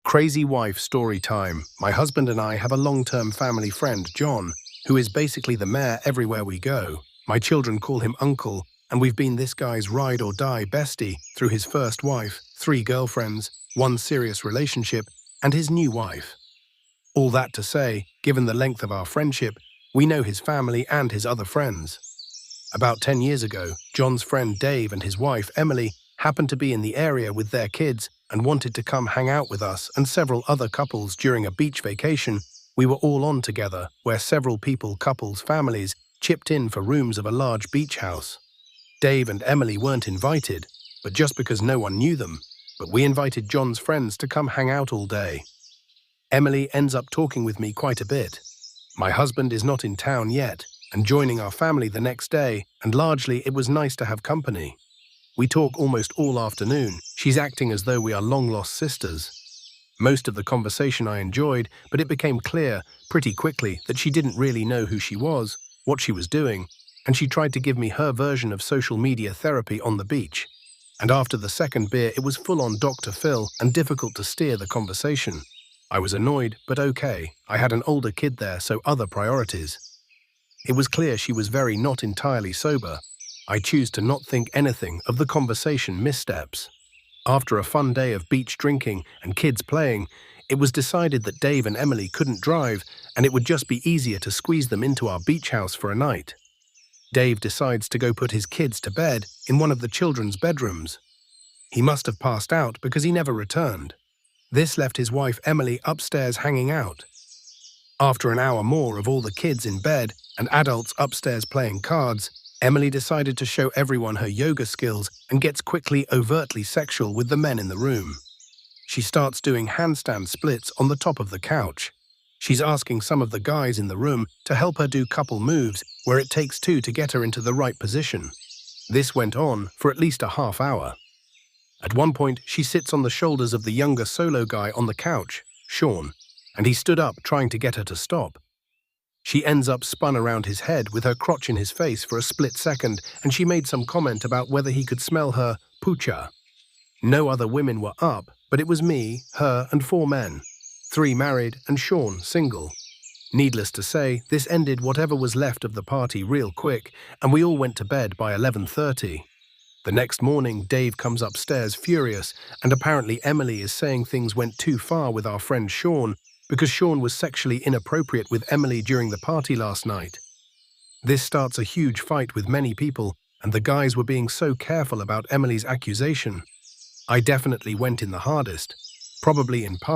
Crazy wife story time. My husband and I have a long-term family friend, John, who is basically the mayor everywhere we go. My children call him Uncle, and we've been this guy's ride-or-die bestie through his first wife, 3 girlfriends, 1 serious relationship, and his new wife. All that to say, given the length of our friendship, we know his family and his other friends. About 10 years ago, John's friend Dave and his wife, Emily, happened to be in the area with their kids and wanted to come hang out with us and several other couples during a beach vacation we were all on together, where several couples, families, chipped in for rooms of a large beach house. Dave and Emily weren't invited, but just because no one knew them, but we invited John's friends to come hang out all day. Emily ends up talking with me quite a bit. My husband is not in town yet, and joining our family the next day, and largely it was nice to have company. We talk almost all afternoon. She's acting as though we are long-lost sisters. Most of the conversation I enjoyed, but it became clear pretty quickly that she didn't really know who she was, what she was doing, and she tried to give me her version of social media therapy on the beach. And after the second beer, it was full-on Dr. Phil and difficult to steer the conversation. I was annoyed, but okay. I had an older kid there, so other priorities. It was clear she was very not entirely sober. I choose to not think anything of the conversation missteps. After a fun day of beach drinking and kids playing, it was decided that Dave and Emily couldn't drive and it would just be easier to squeeze them into our beach house for a night. Dave decides to go put his kids to bed in one of the children's bedrooms. He must have passed out because he never returned. This left his wife Emily upstairs hanging out. After an hour more of all the kids in bed and adults upstairs playing cards, Emily decided to show everyone her yoga skills and gets quickly overtly sexual with the men in the room. She starts doing handstand splits on the top of the couch. She's asking some of the guys in the room to help her do couple moves where it takes 2 to get her into the right position. This went on for at least a half hour. At one point, she sits on the shoulders of the younger solo guy on the couch, Sean, and he stood up trying to get her to stop. She ends up spun around his head with her crotch in his face for a split second, and she made some comment about whether he could smell her poocha. No other women were up, but it was me, her, and 4 men. 3 married and Sean single. Needless to say, this ended whatever was left of the party real quick, and we all went to bed by 11:30. The next morning, Dave comes upstairs furious, and apparently Emily is saying things went too far with our friend Sean, because Sean was sexually inappropriate with Emily during the party last night. This starts a huge fight with many people, and the guys were being so careful about Emily's accusation. I definitely went in the hardest, probably in part